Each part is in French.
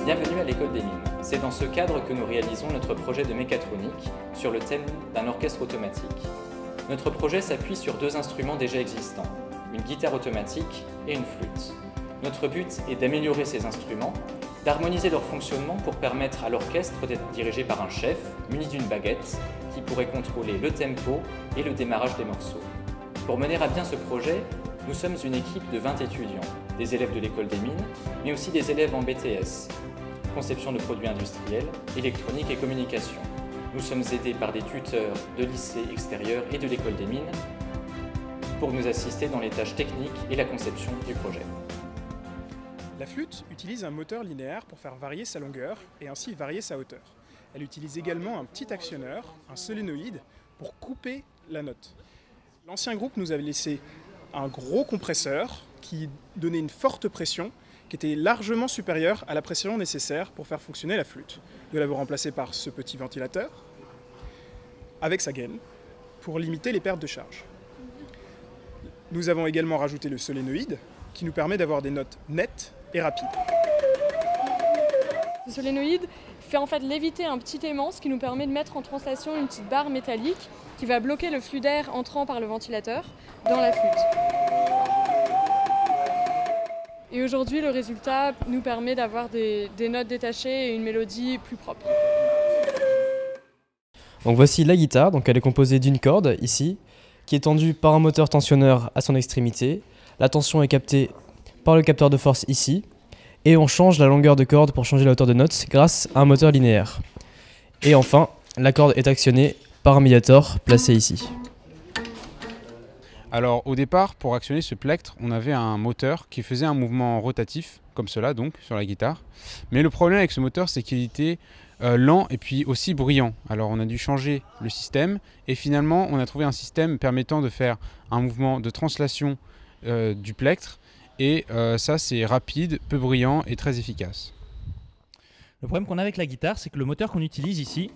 Bienvenue à l'École des Mines. C'est dans ce cadre que nous réalisons notre projet de mécatronique sur le thème d'un orchestre automatique. Notre projet s'appuie sur deux instruments déjà existants, une guitare automatique et une flûte. Notre but est d'améliorer ces instruments, d'harmoniser leur fonctionnement pour permettre à l'orchestre d'être dirigé par un chef muni d'une baguette qui pourrait contrôler le tempo et le démarrage des morceaux. Pour mener à bien ce projet, nous sommes une équipe de 20 étudiants, des élèves de l'École des Mines, mais aussi des élèves en BTS, conception de produits industriels, électronique et communication. Nous sommes aidés par des tuteurs de lycées extérieurs et de l'École des Mines pour nous assister dans les tâches techniques et la conception du projet. La flûte utilise un moteur linéaire pour faire varier sa longueur et ainsi varier sa hauteur. Elle utilise également un petit actionneur, un solénoïde, pour couper la note. L'ancien groupe nous avait laissé un gros compresseur qui donnait une forte pression qui était largement supérieure à la pression nécessaire pour faire fonctionner la flûte. Nous l'avons remplacé par ce petit ventilateur avec sa gaine pour limiter les pertes de charge. Nous avons également rajouté le solénoïde qui nous permet d'avoir des notes nettes et rapides. Ce solénoïde fait en fait léviter un petit aimant, ce qui nous permet de mettre en translation une petite barre métallique qui va bloquer le flux d'air entrant par le ventilateur dans la flûte. Et aujourd'hui, le résultat nous permet d'avoir des notes détachées et une mélodie plus propre. Donc voici la guitare, donc elle est composée d'une corde ici, qui est tendue par un moteur tensionneur à son extrémité. La tension est captée par le capteur de force ici, et on change la longueur de corde pour changer la hauteur de note grâce à un moteur linéaire. Et enfin, la corde est actionnée par un médiator placé ici. Alors au départ, pour actionner ce plectre, on avait un moteur qui faisait un mouvement rotatif, comme cela donc, sur la guitare. Mais le problème avec ce moteur, c'est qu'il était lent et puis aussi bruyant. Alors on a dû changer le système et finalement on a trouvé un système permettant de faire un mouvement de translation du plectre. Et ça c'est rapide, peu bruyant et très efficace. Le problème qu'on a avec la guitare, c'est que le moteur qu'on utilise ici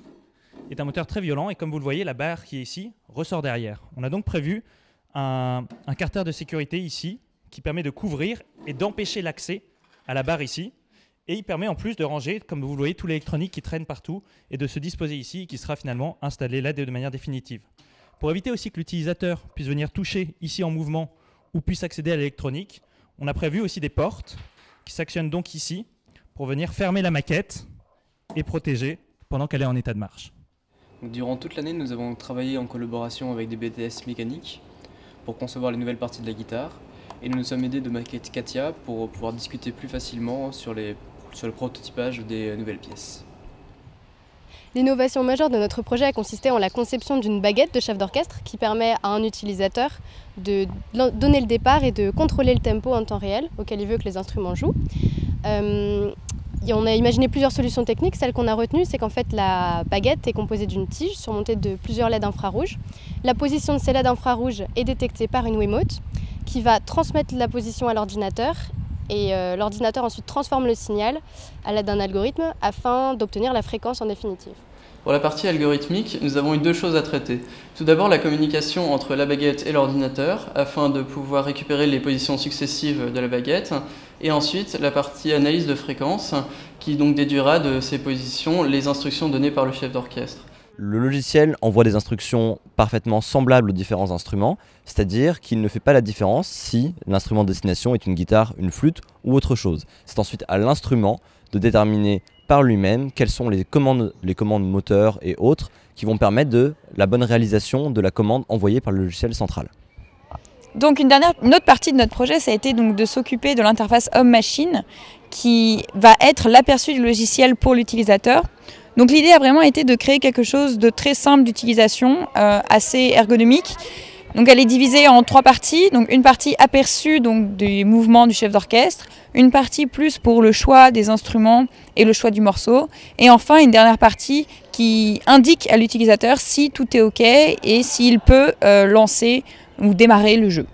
est un moteur très violent et comme vous le voyez, la barre qui est ici ressort derrière. On a donc prévu un carter de sécurité ici qui permet de couvrir et d'empêcher l'accès à la barre ici. Et il permet en plus de ranger, comme vous le voyez, tout l'électronique qui traîne partout et de se disposer ici et qui sera finalement installé là de manière définitive. Pour éviter aussi que l'utilisateur puisse venir toucher ici en mouvement ou puisse accéder à l'électronique, on a prévu aussi des portes qui s'actionnent donc ici pour venir fermer la maquette et protéger pendant qu'elle est en état de marche. Durant toute l'année, nous avons travaillé en collaboration avec des BTS mécaniques pour concevoir les nouvelles parties de la guitare et nous nous sommes aidés de maquettes Katia pour pouvoir discuter plus facilement sur le prototypage des nouvelles pièces. L'innovation majeure de notre projet a consisté en la conception d'une baguette de chef d'orchestre qui permet à un utilisateur de donner le départ et de contrôler le tempo en temps réel auquel il veut que les instruments jouent. On a imaginé plusieurs solutions techniques. Celle qu'on a retenue, c'est qu'en fait la baguette est composée d'une tige surmontée de plusieurs LED infrarouges. La position de ces LED infrarouges est détectée par une Wiimote qui va transmettre la position à l'ordinateur et l'ordinateur ensuite transforme le signal à l'aide d'un algorithme afin d'obtenir la fréquence en définitive. Pour la partie algorithmique, nous avons eu deux choses à traiter. Tout d'abord, la communication entre la baguette et l'ordinateur afin de pouvoir récupérer les positions successives de la baguette. Et ensuite, la partie analyse de fréquence qui donc déduira de ces positions les instructions données par le chef d'orchestre. Le logiciel envoie des instructions parfaitement semblables aux différents instruments, c'est-à-dire qu'il ne fait pas la différence si l'instrument de destination est une guitare, une flûte ou autre chose. C'est ensuite à l'instrument de déterminer par lui-même quelles sont les commandes moteurs et autres qui vont permettre de la bonne réalisation de la commande envoyée par le logiciel central. Donc une autre partie de notre projet, ça a été donc de s'occuper de l'interface homme-machine qui va être l'aperçu du logiciel pour l'utilisateur. Donc l'idée a vraiment été de créer quelque chose de très simple d'utilisation, assez ergonomique. Donc elle est divisée en trois parties. Donc une partie aperçu donc, des mouvements du chef d'orchestre, une partie plus pour le choix des instruments et le choix du morceau, et enfin une dernière partie qui indique à l'utilisateur si tout est OK et s'il peut lancer ou démarrer le jeu.